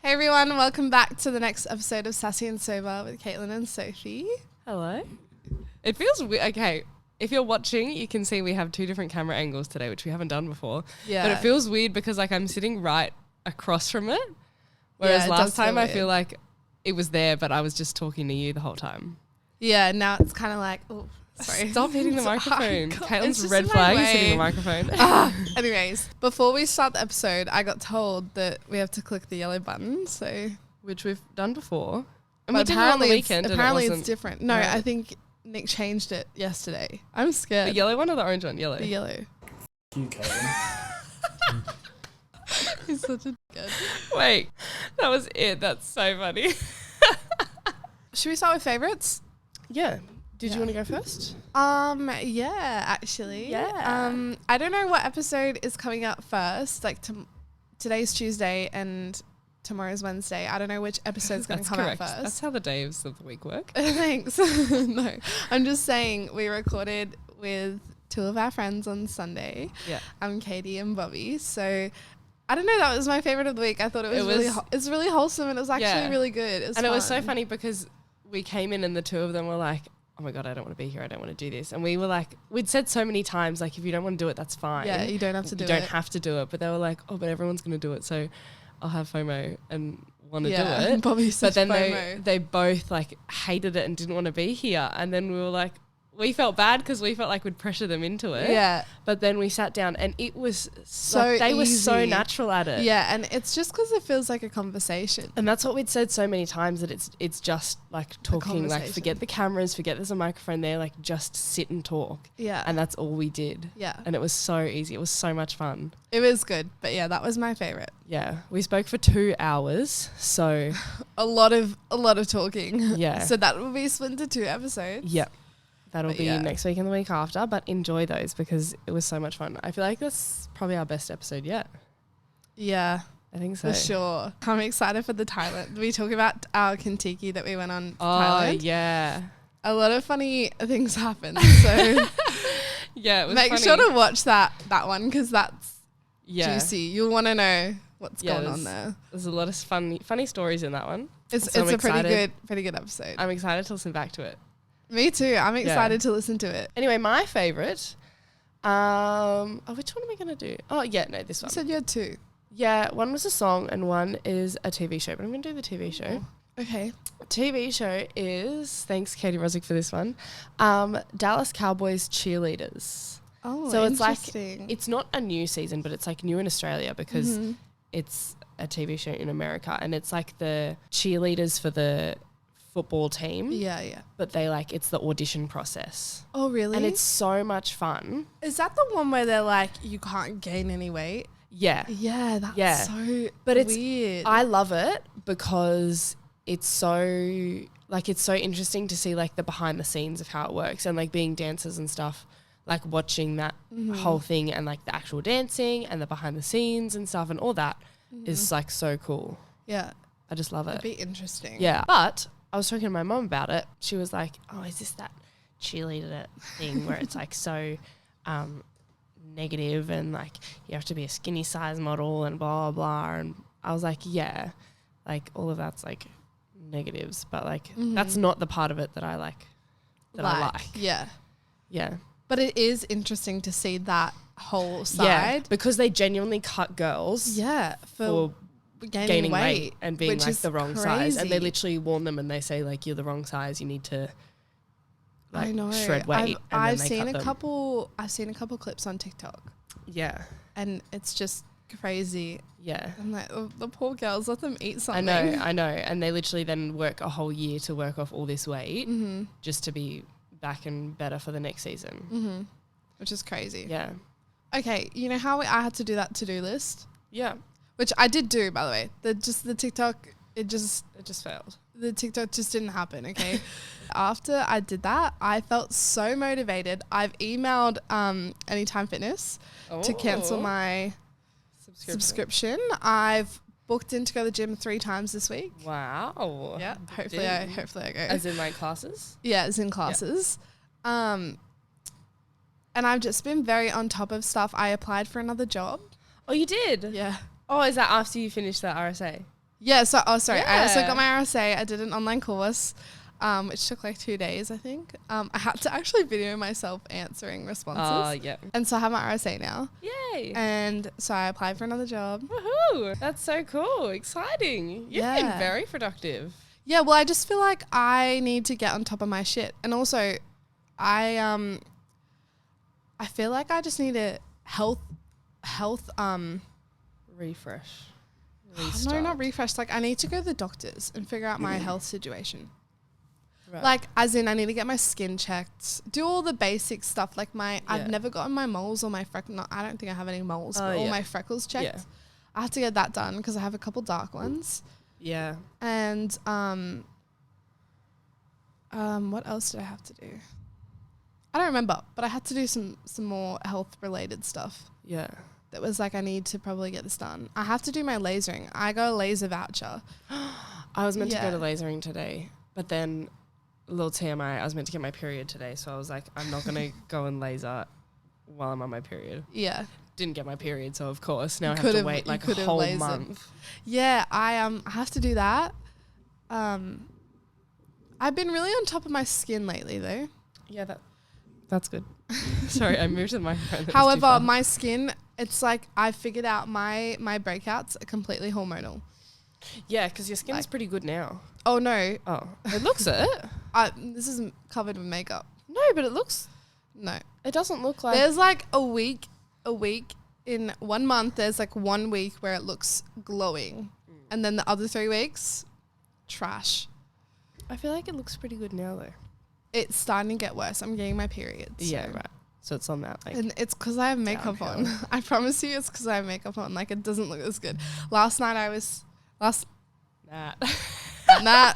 Hey everyone, welcome back to the next episode of Sassy and Sober with Caitlin and Sophie. Hello. It feels weird. Okay, if you're watching, you can see we have two different camera angles today, which we haven't done before. Yeah. But it feels weird because like I'm sitting right across from it. Whereas last time I feel like it was there, but I was just talking to you the whole time. Yeah, now it's kind of like, oh, sorry. Stop hitting the microphone. Caitlin's just red in my flag is way. hitting the microphone. Anyways, before we start the episode, I got told that we have to click the yellow button, so... Which we've done before. And But we did it on the apparently weekend. apparently and it it's wasn't different. No, right. I think Nick changed it yesterday. I'm scared. The yellow one or the orange one? Yellow. The yellow. You, Caitlin. He's such a good. Wait, that was it. That's so funny. Should we start with favourites? Yeah. Did Yeah. you want to go first? Yeah, actually. Yeah. I don't know what episode is coming out first. Like today's Tuesday and tomorrow's Wednesday. I don't know which episode's going to come correct. out first. That's how the days of the week work. Thanks. No, I'm just saying we recorded with two of our friends on Sunday. Yeah. Katie and Bobby. So I don't know. That was my favorite of the week. I thought it's really wholesome and it was actually really good. It was so funny because we came in and the two of them were like, oh my God, I don't want to be here. I don't want to do this. And we were like, we'd said so many times, like, if you don't want to do it, that's fine. Yeah, you don't have to do it. You don't have to do it. But they were like, oh, but everyone's going to do it. So I'll have FOMO and want to do it. Bobby said but then FOMO. they both like hated it and didn't want to be here. And then we were like, we felt bad because we felt like we'd pressure them into it. Yeah. But then we sat down and it was So like, they were so easy. natural at it. Yeah, and it's just because it feels like a conversation. And that's what we'd said so many times, that it's just like talking, like conversation. forget the cameras, forget there's a microphone there, like just sit and talk. Yeah. And that's all we did. Yeah. And it was so easy. It was so much fun. It was good. But yeah, that was my favorite. Yeah. We spoke for 2 hours. So A lot of talking. Yeah. So that will be split into 2 episodes. yeah. That'll But be yeah. next week and the week after, but enjoy those because it was so much fun. I feel like that's probably our best episode yet. Yeah, I think so. for sure. I'm excited for the Thailand. We talk about our Kentucky that we went on to Oh, Thailand. yeah. A lot of funny things happened. So Yeah, it was make funny. sure to watch that one because that's Yeah. juicy. You'll want to know what's Yeah, going on there. There's a lot of funny stories in that one. It's So I'm a pretty excited. good episode. I'm excited to listen back to it. Me too. I'm excited to listen to it. Anyway, my favourite. Which one am I going to do? Oh, yeah, no, this You one. said you had 2. Yeah, one was a song and one is a TV show, but I'm going to do the TV show. Okay. TV show is, thanks Katie Rosick for this one, Dallas Cowboys Cheerleaders. Oh, So it's like, interesting. it's not a new season, but it's like new in Australia because Mm-hmm. it's a TV show in America and it's like the cheerleaders for the football team. Yeah. But they like, it's the audition process. Oh, really? And it's so much fun. Is that the one where they're like, you can't gain any weight? Yeah. Yeah, that's Yeah. so But it's weird. I love it because it's so interesting to see like the behind the scenes of how it works and like being dancers and stuff, like watching that whole thing and like the actual dancing and the behind the scenes and stuff and all that is like so cool. yeah, I just love it'd it. be interesting. Yeah. But I was talking to my mom about it. She was like, oh, is this that cheerleader thing where it's like so negative and like you have to be a skinny size model and blah, blah, blah. And I was like, yeah, like all of that's like negatives, but like that's not the part of it that I like, I like. Yeah. Yeah. But it is interesting to see that whole Yeah. side. Because they genuinely cut girls Yeah. For gaining weight and being which like is the wrong size. And they crazy. literally warn them and they say like, you're the wrong size. You need to like I know. shred weight. I've and then they seen cut a them. couple. I've seen a couple clips on TikTok, Yeah. and it's just crazy. Yeah. I'm like, oh, the poor girls, let them eat something. I know. And they literally then work a whole year to work off all this weight just to be back and better for the next season. Which is crazy. Yeah. Okay, you know how I had to do that to-do list, Yeah. which I did do, by the way. The TikTok, It just failed. the TikTok just didn't happen. Okay. After I did that, I felt so motivated. I've emailed Anytime Fitness to cancel my subscription. I've booked in to go to the gym 3 times this week. Wow. Yeah, Booked hopefully I go. As in like classes? Yeah, it's in classes. And I've just been very on top of stuff. I applied for another job. Oh, you did? Yeah. Oh, is that after you finished that RSA? Yeah, so, I also Yeah. got my RSA. I did an online course, which took like 2 days, I think. I had to actually video myself answering responses. Yeah. And so I have my RSA now. Yay. And so I applied for another job. Woohoo. That's so cool. Exciting. You've been Yeah. very productive. Yeah, well, I just feel like I need to get on top of my shit. And also, I feel like I just need a health Refresh. no, Restart. not refresh. Like, I need to go to the doctors and figure out my health situation. Right. Like, as in, I need to get my skin checked, do all the basic stuff. Like, Yeah. I've never gotten my moles or my freckles. I don't think I have any moles, but all yeah. my freckles checked. Yeah. I have to get that done because I have a couple dark ones. Yeah. And what else did I have to do? I don't remember, but I had to do some more health related stuff. Yeah. That was like, I need to probably get this done. I have to do my lasering. I got a laser voucher. I was meant to Yeah. go to lasering today, but then a little TMI, I was meant to get my period today, so I was like, I'm not going to go and laser while I'm on my period. Yeah. Didn't get my period, so of course now I have could've- to wait you like a could've whole lasered. month. Yeah, I have to do that. I've been really on top of my skin lately though. Yeah, that's good. Sorry, I moved to the microphone. that was too However, far. my skin, it's like I figured out my breakouts are completely hormonal. Yeah, because your skin's like- pretty good now. Oh no, Oh, it looks it. this is covered with makeup. No, but it looks. No, It doesn't look like. there's like a week in 1 month. There's like 1 week where it looks glowing, and then the other 3 weeks, trash. I feel like it looks pretty good now though. It's starting to get worse. I'm getting my periods. Yeah, so- right. So it's on that like. And it's because I have makeup on. downhill. I promise you it's because I have makeup on. Like, it doesn't look as good. Last night Nat,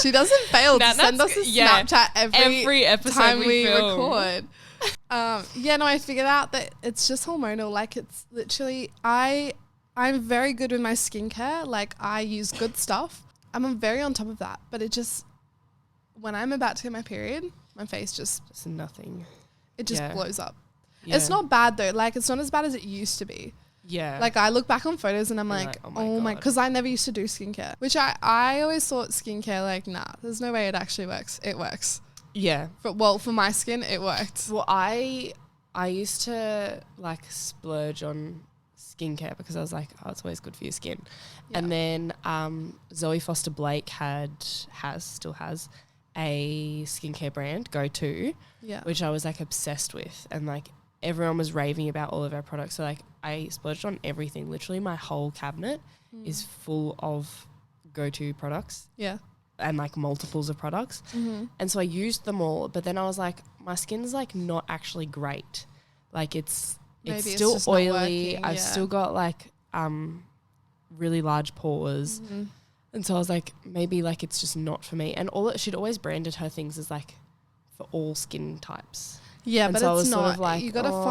she doesn't fail Nat, to send that's us a g- yeah, Snapchat every episode time we film. record. Yeah, no, I figured out that it's just hormonal. Like, it's literally, I'm very good with my skincare. Like, I use good stuff. I'm very on top of that. But it just, when I'm about to get my period, my face just Nothing. yeah. Yeah. blows up. Yeah. It's not bad though. Like, it's not as bad as it used to be. Yeah. Like, I look back on photos and I'm You're like, like, oh my, God. because I never used to do skincare, which I always thought skincare, like, nah, there's no way it actually works. It works. Yeah. For my skin, it worked. Well, I used to like splurge on skincare because I was like, oh, it's always good for your skin. Yeah. And then Zoe Foster Blake still has a skincare brand, Go To, Yeah. which I was like obsessed with, and like everyone was raving about all of our products. So like I splurged on everything. Literally my whole cabinet is full of Go To products Yeah. and like multiples of products. Mm-hmm. And so I used them all, but then I was like, my skin's like not actually great. Like it's Maybe it's still just not oily. working, I've yeah. still got like really large pores. Mm-hmm. And so I was like, maybe like it's just not for me. And she'd always branded her things as like for all skin types. Yeah, And but so I it's was sort not. of like, you gotta oh.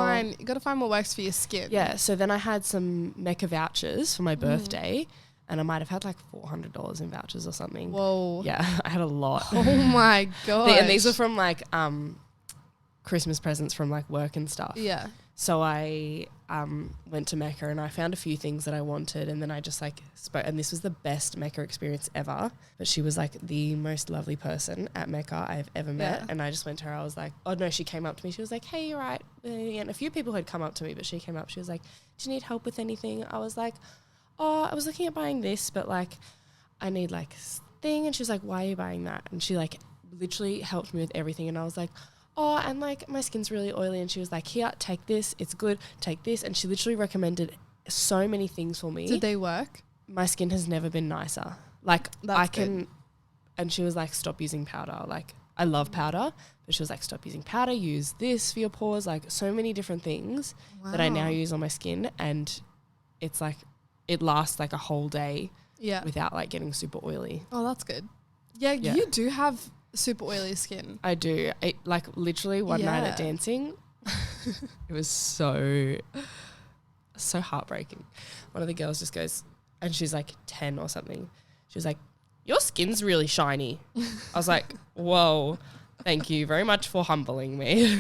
find what works for your skin. Yeah. So then I had some Mecca vouchers for my birthday, and I might have had like $400 in vouchers or something. Whoa. Yeah, I had a lot. Oh my god. And these were from like Christmas presents from like work and stuff. Yeah. So I went to Mecca and I found a few things that I wanted, and then I just like spoke, and this was the best Mecca experience ever. But she was like the most lovely person at Mecca I've ever met. Yeah. And I just went to her, I was like, oh no, she came up to me. She was like, hey, you're right. And a few people had come up to me, but she came up, she was like, do you need help with anything? I was like, oh, I was looking at buying this, but like I need like this thing. And she was like, why are you buying that? And she like literally helped me with everything. And I was like, oh, and like my skin's really oily. And she was like, here, take this. It's good. Take this. And she literally recommended so many things for me. Did they work? My skin has never been nicer. Like That's I can, good. and she was like, stop using powder. Like I love powder, but she was like, stop using powder. Use this for your pores. Like so many different things that I now Wow. use on my skin. And it's like, it lasts like a whole day Yeah. without like getting super oily. Oh, that's good. Yeah, Yeah. you do have super oily skin. I do. Like literally one night at Yeah. dancing, it was so heartbreaking. One of the girls just goes, and she's like 10 or something. She was like, your skin's really shiny. I was like, whoa, thank you very much for humbling me.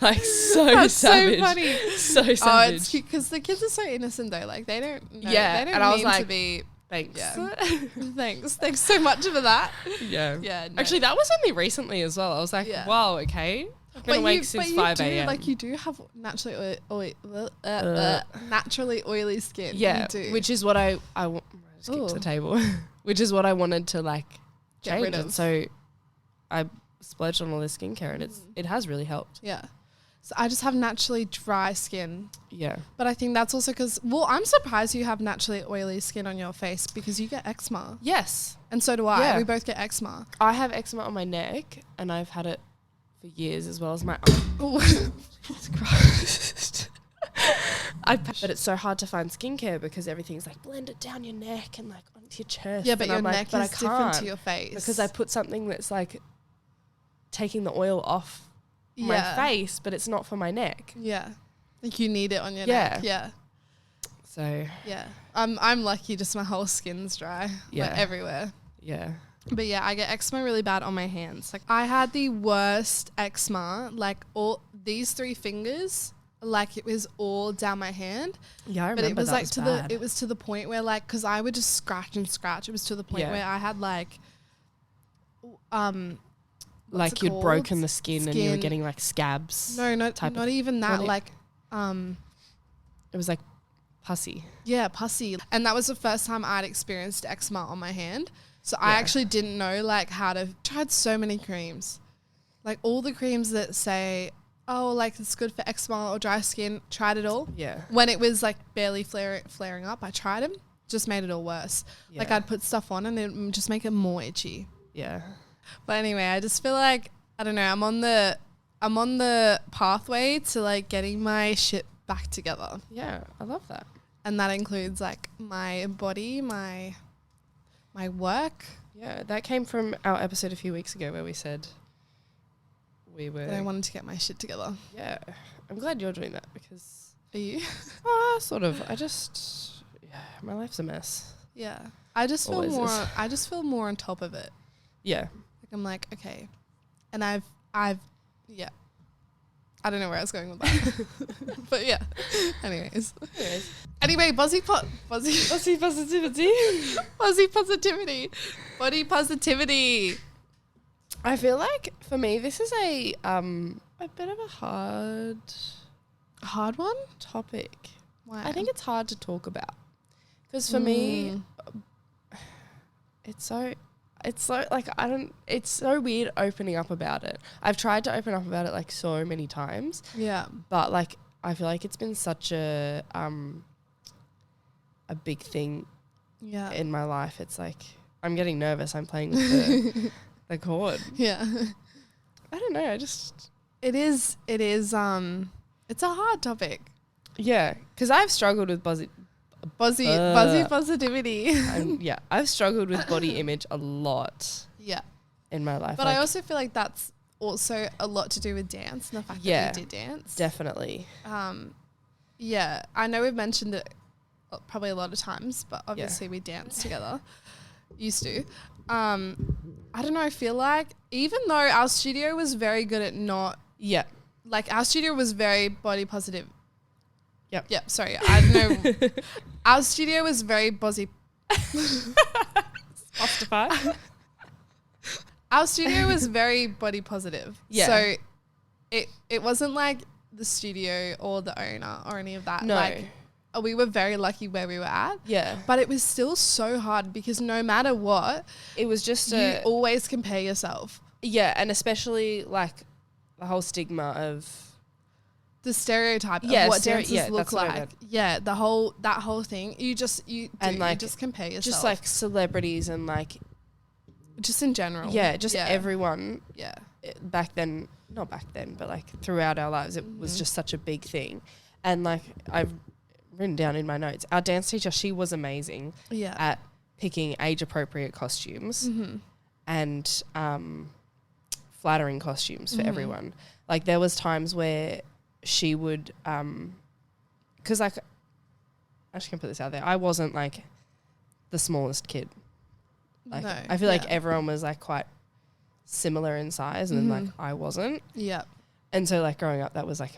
Like so That's savage. so funny. So Oh, savage. it's cute because the kids are so innocent though. Like they don't know. Yeah, They don't and I was mean to like- be Thanks. Yeah. Thanks so much for that. Yeah. Yeah. No. Actually, that was only recently as well. I was like, wow, okay. I've been awake since 5 a.m. Like, you do have naturally naturally oily skin. Yeah, You do. which is what I just kicked the table. Which is what I wanted to like Get change. rid of. And so I splurged on all this skincare, and it has really helped. Yeah. So I just have naturally dry skin. Yeah. But I think that's also because, well, I'm surprised you have naturally oily skin on your face because you get eczema. Yes. And so do I. Yeah. We both get eczema. I have eczema on my neck, and I've had it for years, as well as my Oh, Jesus Christ. But it's so hard to find skincare because everything's like blended down your neck and like onto your chest. yeah, but and your I'm like, neck but is different to your face. because I put something that's like taking the oil off my face, but it's not for my neck. Yeah. Like you need it on your neck. Yeah. So Yeah. I'm lucky, just my whole skin's dry. Yeah. Like everywhere. yeah. But yeah, I get eczema really bad on my hands. Like I had the worst eczema, like all these 3 fingers, like it was all down my hand. Yeah, I remember but it was that like was to bad. it was to the point where like, cause I would just scratch and scratch. It was to the point where I had like, like you'd broken the skin and you were getting like scabs. No, not even that. Like, it was like pussy. Yeah, pussy. And that was the first time I'd experienced eczema on my hand. So I actually didn't know like how to, tried so many creams. Like all the creams that say, oh, like it's good for eczema or dry skin, tried it all. Yeah. When it was like barely flaring up, I tried them, just made it all worse. Yeah. Like I'd put stuff on and it would just make it more itchy. Yeah. But anyway, I just feel like, I don't know, I'm on the pathway to like getting my shit back together. Yeah, I love that. And that includes like my body, my work. Yeah, that came from our episode a few weeks ago where we said we were... I wanted to get my shit together. Yeah. I'm glad you're doing that because... Are you? Sort of. Yeah, my life's a mess. Yeah. I just feel Always more, is. I just feel more on top of it. Yeah. Like I'm like, okay. And I've, yeah. I don't know where I was going with that. But yeah. Anyways. Anyway, buzzy positivity. Buzzy positivity. Body positivity. I feel like for me this is a bit of a hard one topic. Why? I think it's hard to talk about because for me it's so like it's so weird opening up about it. I've tried to open up about it like so many times. Yeah. But like I feel like it's been such a big thing in my life. It's like I'm getting nervous. I'm playing with the chord. Yeah. I don't know. It is it's a hard topic. Yeah, because I've struggled with buzzy positivity. I've struggled with body image a lot. Yeah. In my life. But like, I also feel like that's also a lot to do with dance and the fact that we did dance. Definitely. Yeah, I know we've mentioned it probably a lot of times, but obviously we danced together. Used to. I don't know, I feel like even though our studio was very good at like our studio was very body positive. Yep, sorry. I don't know. Our studio was very buzzy. Justify. Our studio was very body positive. Yeah. So it wasn't like the studio or the owner or any of that. No. Like we were very lucky where we were at. Yeah. But it was still so hard because no matter what, it was just you always compare yourself. Yeah, and especially like the whole stigma of the stereotype of what dancers look like. Yeah, that whole thing. You just compare yourself. Just like celebrities and like just in general. Yeah, just everyone. Yeah. Back then, not back then, but like throughout our lives, it was just such a big thing. And like I've written down in my notes, our dance teacher, she was amazing at picking age appropriate costumes and flattering costumes for everyone. Like there was times where she would, because like, I just can put this out there, I wasn't like the smallest kid. Like I feel like everyone was like quite similar in size and then like I wasn't. Yeah. And so like growing up, that was like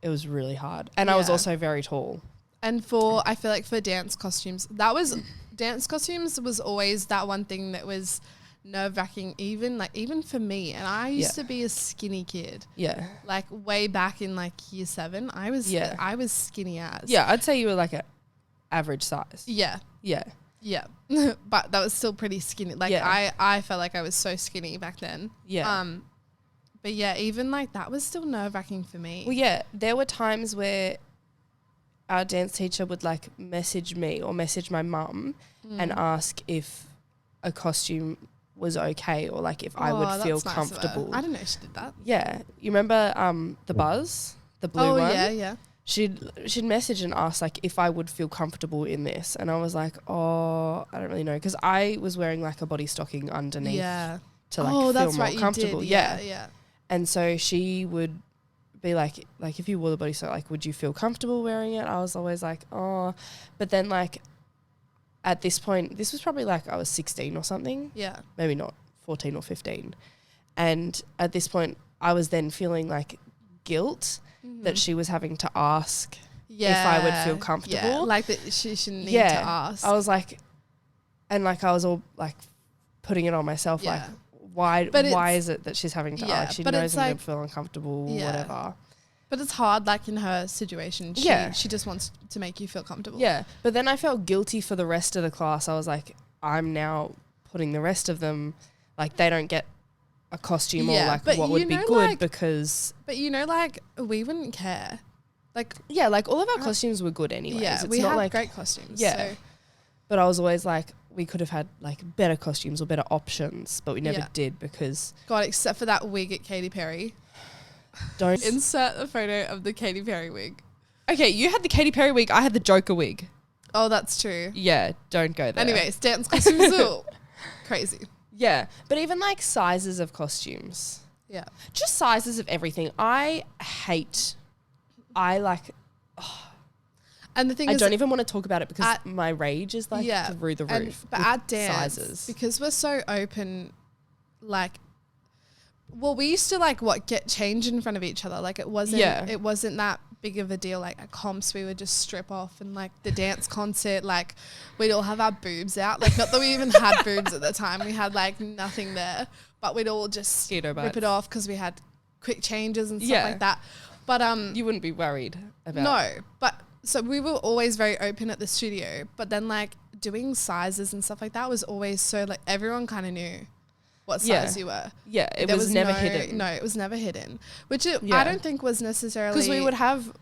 it was really hard. And I was also very tall And I feel like for dance costumes was always that one thing that was nerve-wracking, even for me. And I used to be a skinny kid. Yeah. Like way back in like year 7, I was skinny as. Yeah, I'd say you were like a average size. Yeah. Yeah. Yeah. But that was still pretty skinny. Like I felt like I was so skinny back then. Yeah. But yeah, even like that was still nerve-wracking for me. Well, yeah, there were times where our dance teacher would like message me or message my mum and ask if a costume was okay or like if I would feel comfortable. I didn't know she did that. Yeah. You remember the Buzz? The blue one? Oh, yeah. She'd message and ask like if I would feel comfortable in this, and I was like, oh, I don't really know, because I was wearing like a body stocking underneath to like feel more comfortable. Yeah. And so she would be like if you wore the body stocking, like would you feel comfortable wearing it? I was always like, oh, but then like at this point, this was probably like I was 16 or something. Yeah. Maybe not 14 or 15. And at this point, I was then feeling like guilt that she was having to ask if I would feel comfortable. Yeah, like that she shouldn't need to ask. I was like, and like I was all like putting it on myself, like why is it that she's having to ask? She knows I'm going to feel uncomfortable, whatever. But it's hard, like in her situation. She just wants to make you feel comfortable. Yeah, but then I felt guilty for the rest of the class. I was like, I'm now putting the rest of them, like they don't get a costume or like what would be good, like, because... But you know, like we wouldn't care. Like... Yeah, like all of our costumes were good anyways. Yeah, it's we not had like, great costumes. Yeah. So. But I was always like, we could have had like better costumes or better options, but we never did because... God, except for that wig at Katy Perry. Don't... Insert a photo of the Katy Perry wig. Okay, you had the Katy Perry wig, I had the Joker wig. Oh, that's true. Yeah, don't go there. Anyways, dance costumes are crazy. Yeah, but even like sizes of costumes. Yeah. Just sizes of everything. And the thing is, I don't even want to talk about it because my rage is like through the roof. But at dance, sizes. Because we're so open, like, well, we used to like get changed in front of each other. Like it wasn't that big of a deal. Like at comps, we would just strip off, and like the dance concert, like we'd all have our boobs out. Like not that we even had boobs at the time. We had like nothing there, but we'd all just rip it off because we had quick changes and stuff like that. But you wouldn't be worried about but so we were always very open at the studio. But then like doing sizes and stuff like that was always so like everyone kind of knew what size you were. Yeah, it was never hidden. No, it was never hidden. Which I don't think was necessarily... Because we would have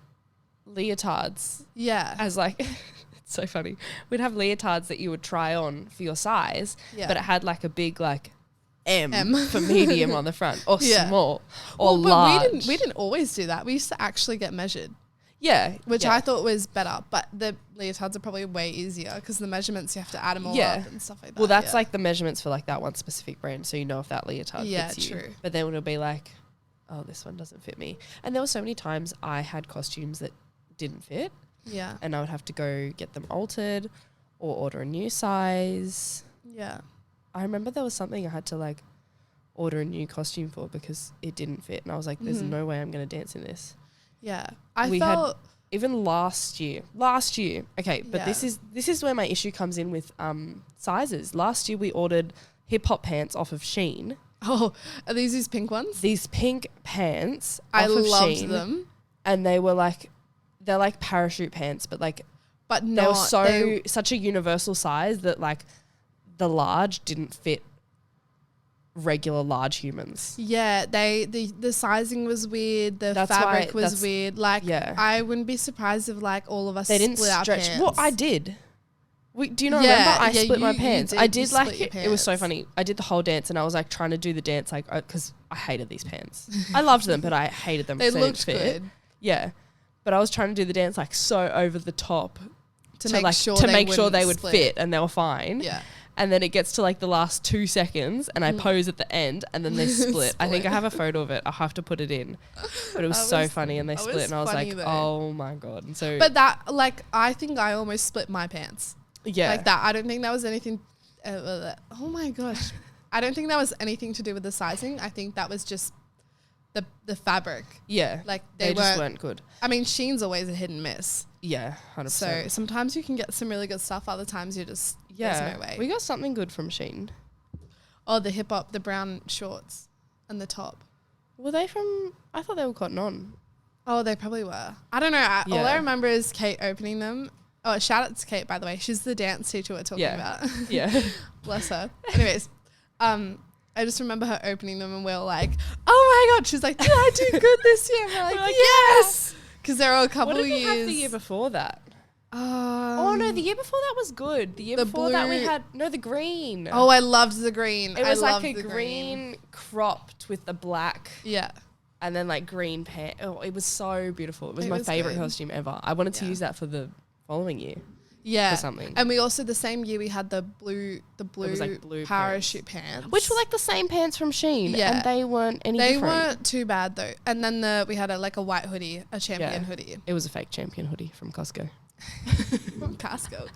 leotards. Yeah. As like... It's so funny. We'd have leotards that you would try on for your size, but it had like a big like M. for medium on the front or small or large. But we didn't always do that. We used to actually get measured. Yeah. Which I thought was better, but the leotards are probably way easier because the measurements, you have to add them all up and stuff like that. Well, that's like the measurements for like that one specific brand, so you know if that leotard fits you. Yeah, true. But then it'll be like, oh, this one doesn't fit me. And there were so many times I had costumes that didn't fit. Yeah. And I would have to go get them altered or order a new size. Yeah. I remember there was something I had to like order a new costume for because it didn't fit. And I was like, there's no way I'm going to dance in this. Yeah. We had even last year. Okay, but this is where my issue comes in with sizes. Last year we ordered hip hop pants off of Shein. Oh, are these pink ones? These pink pants I off of loved Shein, them. And they're like parachute pants, but they were such a universal size that like the large didn't fit regular large humans. Yeah, the sizing was weird. The fabric was weird. Like, I wouldn't be surprised if like all of us they didn't split our stretch. pants. Well, I did. Do you not remember? I split my pants. I did like it was so funny. I did the whole dance, and I was like trying to do the dance like because I hated these pants. I loved them, but I hated them. They looked good. Yeah, but I was trying to do the dance like so over the top to make sure they would fit, and they were fine. Yeah. And then it gets to like the last 2 seconds and I pose at the end and then they split. I think I have a photo of it. I'll have to put it in. But it was so funny and they split and I was like, oh my God. And so, but that like, I think I almost split my pants. Yeah. Like that. I don't think that was anything. Oh my gosh. I don't think that was anything to do with the sizing. I think that was just the fabric. Yeah. Like they just weren't good. I mean, Shein's always a hit and miss. Yeah, 100%. So sometimes you can get some really good stuff. Other times you just, there's no way. We got something good from Shein. Oh, the hip hop, the brown shorts and the top. Were they from, I thought they were Cotton On. Oh, they probably were. I don't know. All I remember is Kate opening them. Oh, shout out to Kate, by the way. She's the dance teacher we're talking about. Yeah. Bless her. Anyways, I just remember her opening them and we were like, oh my God. She's like, did I do good this year? We're like, yes. Because there were a couple of years. What did we have the year before that? Oh, no, the year before that was good. The year before that we had, the green. Oh, I loved the green. It was like a green cropped with the black. Yeah. And then like green pants. Oh, it was so beautiful. It was my favorite costume ever. I wanted to use that for the following year. Yeah. For something. And we also, the same year we had the blue parachute pants. Which were like the same pants from Shein. Yeah. And they weren't any different. They weren't too bad though. And then we had a white hoodie, a Champion hoodie. It was a fake Champion hoodie from Costco. From Costco.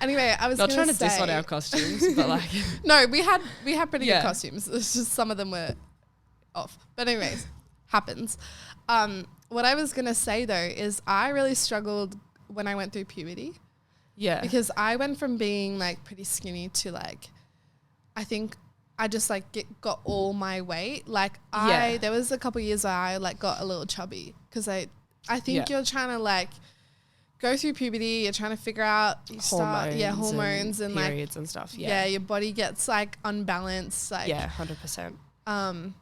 Anyway, I was not trying to diss on our costumes, but like no, we had pretty good costumes. It's just some of them were off. But anyways, happens. What I was gonna say though is I really struggled when I went through puberty. Yeah. Because I went from being like pretty skinny to like, I think I just like got all my weight. Like there was a couple years where I like got a little chubby because I think you're trying to like go through puberty, you're trying to figure out hormones and periods like and stuff. Yeah, your body gets like unbalanced. Like 100%. And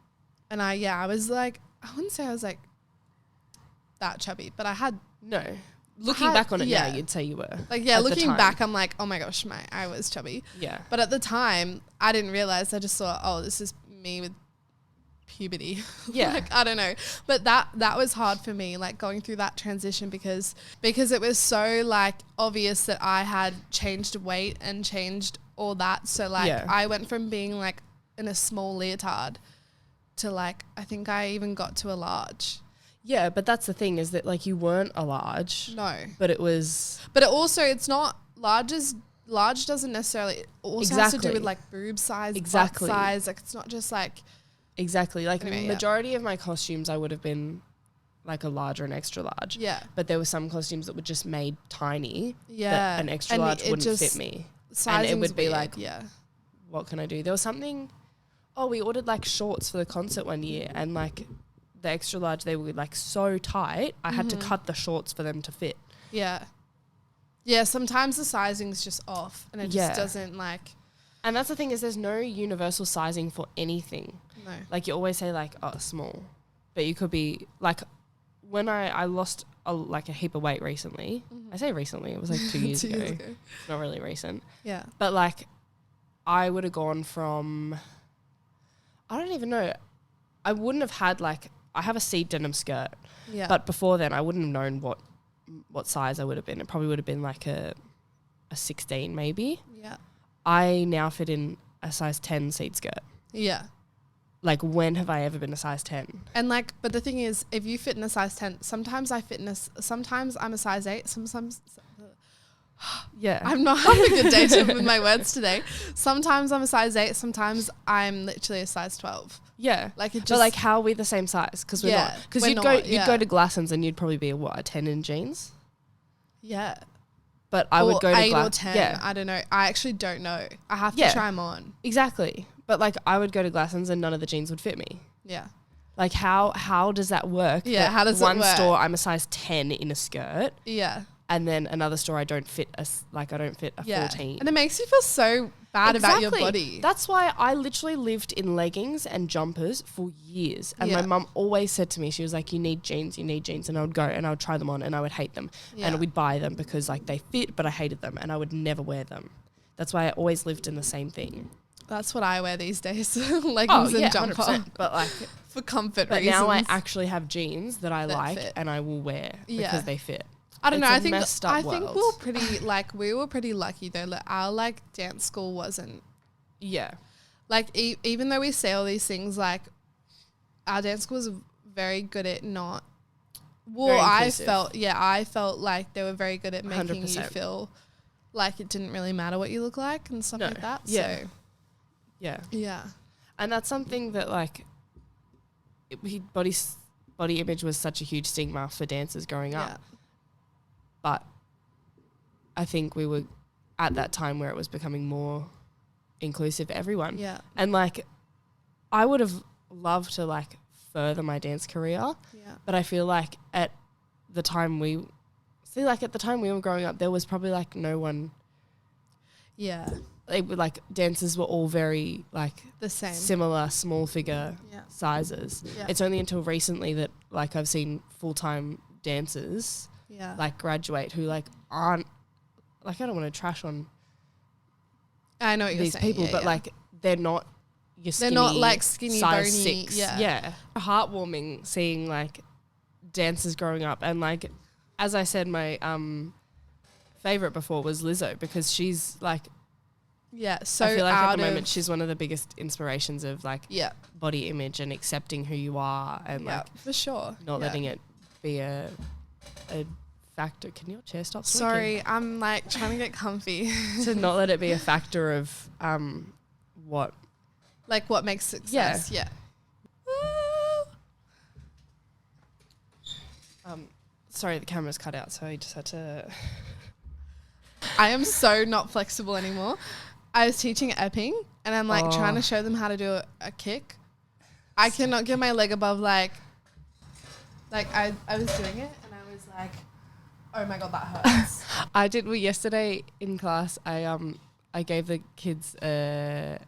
I was like, I wouldn't say I was like that chubby, but I had Looking back on it now, you'd say you were. Like looking back, I'm like, oh my gosh, I was chubby. Yeah. But at the time, I didn't realize. I just thought, oh, this is me with puberty. Yeah. Like, I don't know. But that was hard for me, like going through that transition because it was so like obvious that I had changed weight and changed all that. So like I went from being like in a small leotard to like, I think I even got to a large. Yeah, but that's the thing is that like you weren't a large. No. But it was. But it also, it's not large doesn't necessarily, it also has to do with like boob size, butt size. Like it's not just like. Exactly. Like majority of my costumes I would have been like a large or an extra large. Yeah. But there were some costumes that were just made tiny. Yeah. That an extra large wouldn't fit me. And it would be like, what can I do? There was something, we ordered like shorts for the concert one year and like the extra large, they were like so tight. I had to cut the shorts for them to fit. Yeah. Yeah. Sometimes the sizing's just off and it just doesn't like. And that's the thing is there's no universal sizing for anything. No. Like you always say like, small, but you could be like when I lost a heap of weight recently. I say recently, it was like 2 years ago. It's not really recent. Yeah. But like I would have gone from, I don't even know. I wouldn't have had like, I have a seed denim skirt. Yeah. But before then I wouldn't have known what size I would have been. It probably would have been like a 16 maybe. Yeah. I now fit in a size 10 seed skirt. Yeah. Like when have I ever been a size 10? And like, but the thing is, if you fit in a size 10, sometimes I'm a size 8, sometimes. Yeah. I'm not having a good day with my words today. Sometimes I'm a size 8, sometimes I'm literally a size 12. Yeah. Like it just. But like how are we the same size? Because we're not. Because you'd go to Glassons and you'd probably be a 10 in jeans? Yeah. But I would go to 8 or 10. Yeah. I don't know. I actually don't know. I have to try them on. Exactly. But like I would go to Glassons and none of the jeans would fit me. Yeah. Like how does that work? Yeah. How does it work? One store I'm a size 10 in a skirt. Yeah. And then another store I don't fit a 14. And it makes you feel so bad about your body. That's why I literally lived in leggings and jumpers for years. And my mum always said to me, she was like, you need jeans. And I would go and I would try them on and I would hate them. Yeah. And we'd buy them because like they fit, but I hated them and I would never wear them. That's why I always lived in the same thing. That's what I wear these days. Leggings and jumper. 100%. But like for comfort but reasons. Now I actually have jeans that I like fit. And I will wear because they fit. I don't know. I think we were pretty lucky though. Like our like dance school wasn't. Yeah. Like even though we say all these things, like our dance school was very good at not. Well, I felt like they were very good at making 100%. You feel like it didn't really matter what you look like and stuff like that. Yeah. So. Yeah. Yeah. And that's something that like body image was such a huge stigma for dancers growing up. But I think we were at that time where it was becoming more inclusive for everyone. Yeah. And like, I would have loved to like further my dance career. Yeah. But I feel like at the time we were growing up, there was probably like no one. Yeah. They were like, dancers were all very like The same. similar small figure Yeah. sizes. Yeah. It's only until recently that like I've seen full-time dancers Yeah. like graduate who like aren't like, I don't want to trash on I know what you're these saying. people, Yeah, but yeah. like they're not your skinny, They're not like skinny, size bony. 6. Yeah. Heartwarming seeing like dancers growing up. And like, as I said, my favorite before was Lizzo, because she's like, Yeah. So I feel like at the out moment of- she's one of the biggest inspirations of like Yeah. body image and accepting who you are, and Yeah. like For sure. not Yeah. letting it be a factor. Can your chair stop smoking? Sorry, I'm like trying to get comfy. To not let it be a factor of what. Like what makes success. Yeah. Sorry, the camera's cut out, so I just had to. I am so not flexible anymore. I was teaching epping and I'm like trying to show them how to do a kick. I cannot get my leg above like I was doing it and I was like, oh my God, that hurts. I did. Well, yesterday in class, I gave the kids a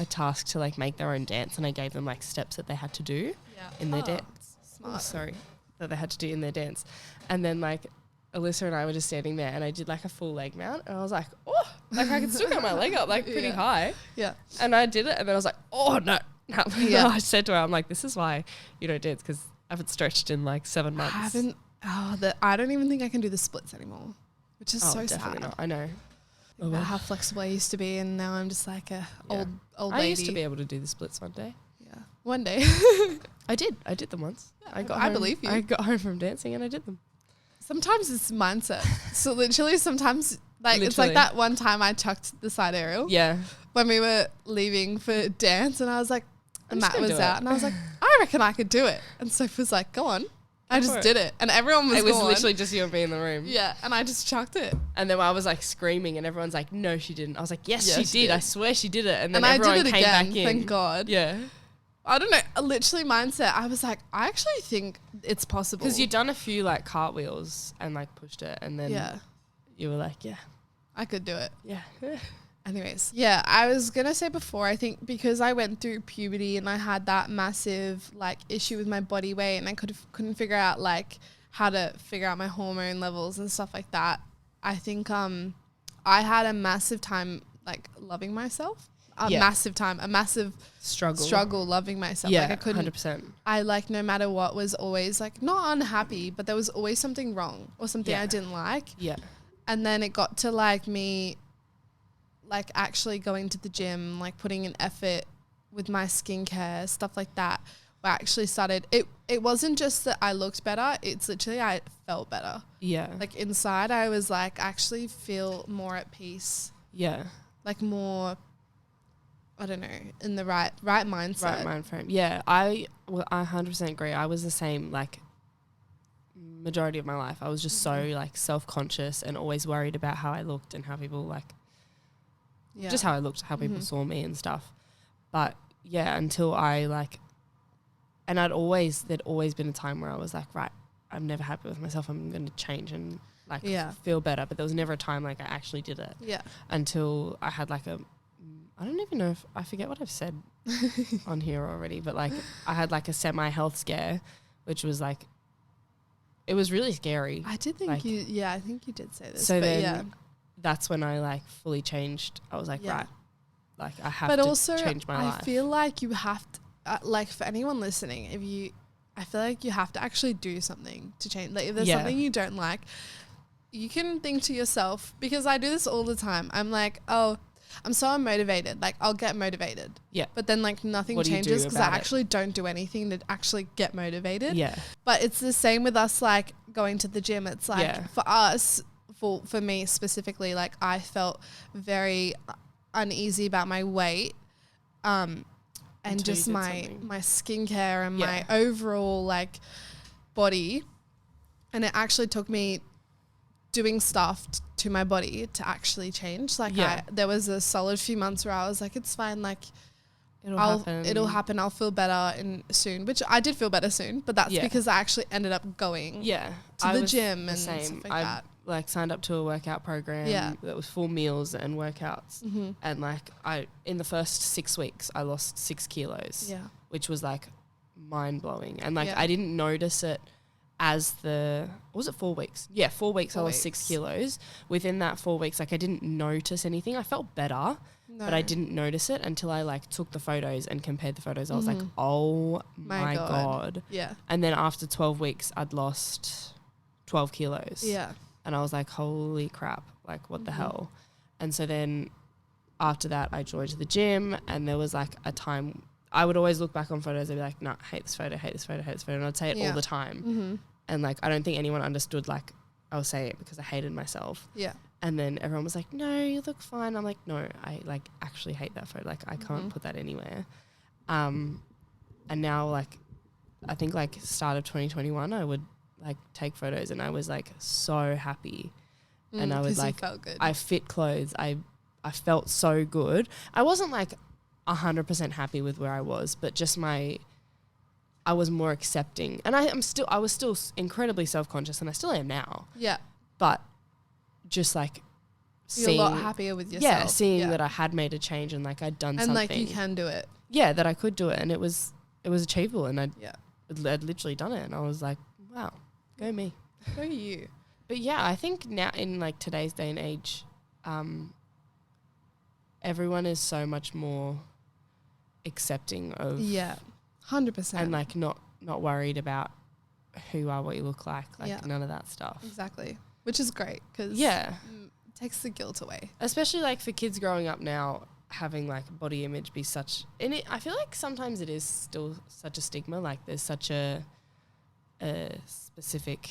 task to like make their own dance, and I gave them like steps that they had to do in their dance. Smart. That they had to do in their dance, and then like Alyssa and I were just standing there, and I did like a full leg mount, and I was like, oh, like I can still get my leg up like pretty high. Yeah. And I did it, and then I was like, oh no. Yeah. I said to her, I'm like, this is why you don't dance, because I haven't stretched in like 7 months. I don't even think I can do the splits anymore, which is so definitely sad. not. I know. About how flexible I used to be, and now I'm just like a old lady. I used to be able to do the splits one day. Yeah. One day. I did them once. I believe you. I got home from dancing and I did them. Sometimes it's mindset. So literally sometimes like it's Literally. like that one time I chucked the side aerial Yeah. when we were leaving for dance, and I was like, the I'm just mat gonna was do out it. and I was like, I reckon I could do it. And Sophie was like, go on. I for just it. did it. And everyone was It was gone. literally just you and me in the room. Yeah. And I just chucked it. And then I was like screaming and everyone's like, no, she didn't. I was like, yes, Yeah, she she did. did. I swear she did it. And then And I everyone did it came again, back in. thank God. Yeah. I don't know. Literally mindset. I was like, I actually think it's possible. Because you'd done a few like cartwheels and like pushed it, and then Yeah. you were like, yeah. I could do it. Yeah. Anyways, yeah, I was going to say before, I think because I went through puberty and I had that massive like issue with my body weight, and I couldn't figure out like how to figure out my hormone levels and stuff like that. I think I had a massive time like loving myself. A massive struggle loving myself. Yeah, like I couldn't 100%. I like no matter what was always like not unhappy, but there was always something wrong or something Yeah. I didn't like. Yeah. And then it got to like me like actually going to the gym, like putting in effort with my skincare, stuff like that. Where I actually started it wasn't just that I looked better, it's literally I felt better. Yeah. Like inside I was like actually feel more at peace. Yeah. Like more I don't know, in the right mindset. Right mind frame. Yeah. I 100% agree. I was the same like majority of my life. I was just so like self-conscious and always worried about how I looked and how people like just how I looked, how people saw me and stuff. But yeah, until I like, and there'd always been a time where I was like, right, I'm never happy with myself. I'm going to change and like feel better. But there was never a time like I actually did it. Yeah. Until I had like I don't even know if I forget what I've said on here already, but like I had like a semi-health scare, which was like, it was really scary. I did think like, I think you did say this. So but then yeah. that's when I like fully changed. I was like, Yeah. right, like I have But to also, change my life. I feel like you have to, like for anyone listening, I feel like you have to actually do something to change. Like if there's something you don't like, you can think to yourself, because I do this all the time. I'm like, oh, I'm so unmotivated. Like I'll get motivated. Yeah. But then like nothing What do you do changes because I about it? actually don't do anything to actually get motivated. Yeah. But it's the same with us like going to the gym. It's like for us, for me specifically, like I felt very uneasy about my weight. and Until you just did my something. my skincare and Yeah. my overall like body. And it actually took me doing stuff to my body to actually change. Like Yeah. there was a solid few months where I was like, it's fine. Like It'll happen. I'll feel better soon, which I did feel better soon, but that's Yeah. because I actually ended up going Yeah. to the gym and stuff like I that. like signed up to a workout program that was full meals and workouts. Mm-hmm. And like in the first 6 weeks, I lost 6 kilos, Yeah. which was like mind blowing. And like Yeah. I didn't notice it was it 4 weeks? Yeah, 4 weeks 4 I lost 6 weeks. kilos. Within that 4 weeks, like I didn't notice anything. I felt better, but I didn't notice it until I like took the photos and compared the photos. I was like, oh my God. Yeah. And then after 12 weeks, I'd lost 12 kilos. Yeah. And I was like, holy crap, like what the hell? And so then after that, I joined the gym, and there was like a time I would always look back on photos and be like, nah, hate this photo, hate this photo, hate this photo. And I'd say it all the time. Mm-hmm. And like, I don't think anyone understood, like, I would say it because I hated myself. Yeah. And then everyone was like, no, you look fine. I'm like, no, I like actually hate that photo. Like I can't put that anywhere. And now like, I think like start of 2021, I would like take photos and I was like so happy. And I would like, felt good. I fit clothes. I felt so good. I wasn't like 100% happy with where I was, but just I was more accepting. And I was still incredibly self-conscious, and I still am now. Yeah. But just like You're a lot happier with yourself. Yeah, seeing that I had made a change and like I'd done and something. like you can do it. Yeah, that I could do it, and it was achievable, and I'd Yeah. literally done it, and I was like, wow, go me. Go you. But yeah, I think now in like today's day and age, everyone is so much more accepting of 100%. and like not worried about who you are, what you look like none of that stuff. Exactly. Which is great because Yeah. it takes the guilt away. Especially like for kids growing up now, having like body image be such, and I feel like sometimes it is still such a stigma. Like there's such a specific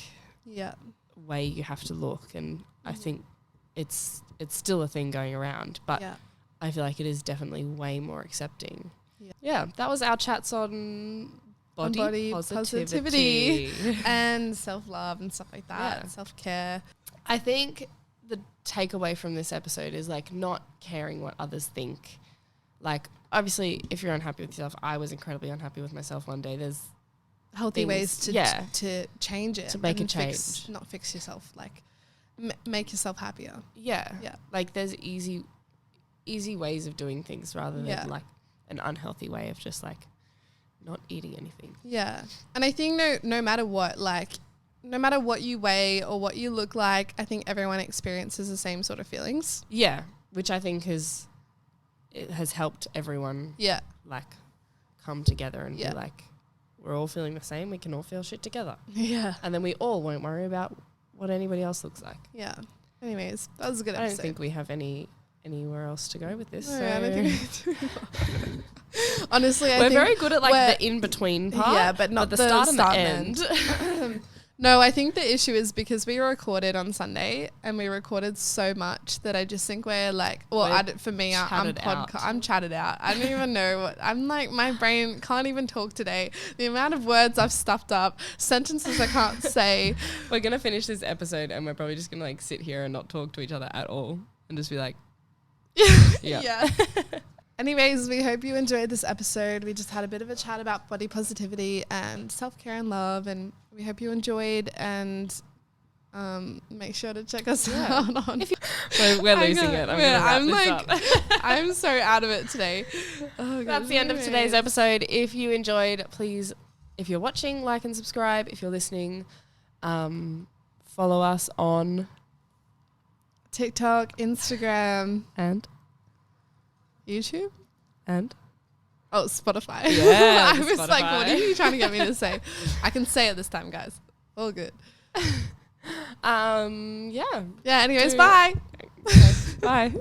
way you have to look, and I think it's still a thing going around, but I feel like it is definitely way more accepting. Yeah, that was our chats on body positivity. And self-love and stuff like that. Yeah. Self-care. I think the takeaway from this episode is like not caring what others think. Like obviously if you're unhappy with yourself, I was incredibly unhappy with myself one day. There's Healthy ways to change it. To make a and change. Not fix yourself. Like make yourself happier. Yeah. Yeah. Like there's easy ways of doing things rather than like an unhealthy way of just like not eating anything. Yeah. And I think no matter what, like no matter what you weigh or what you look like, I think everyone experiences the same sort of feelings. Yeah. Which I think has helped everyone like come together and be like, we're all feeling the same, we can all feel shit together. Yeah. And then we all won't worry about what anybody else looks like. Yeah. Anyways, that was a good episode. I don't think we have anywhere else to go with this. No, so I don't think honestly, I we're think very good at like the in-between part. Yeah, but not the start and the and end. No, I think the issue is because we recorded on Sunday and we recorded so much that I just think we're like, well, I'm chatted out. I don't even know what, I'm like, my brain can't even talk today. The amount of words I've stuffed up, sentences I can't say. We're going to finish this episode and we're probably just going to like sit here and not talk to each other at all and just be like, yeah. Anyways, we hope you enjoyed this episode. We just had a bit of a chat about body positivity and self-care and love, and we hope you enjoyed, and make sure to check us out on... We're losing it. I'm like, I'm so out of it today. Oh, that's the end of today's episode. If you enjoyed, please, if you're watching, like and subscribe. If you're listening, follow us on TikTok, Instagram, and YouTube, and Spotify. Yeah, I was Spotify. like, what are you trying to get me to say? I can say it this time, guys. All good. Yeah. Anyways, bye. Bye.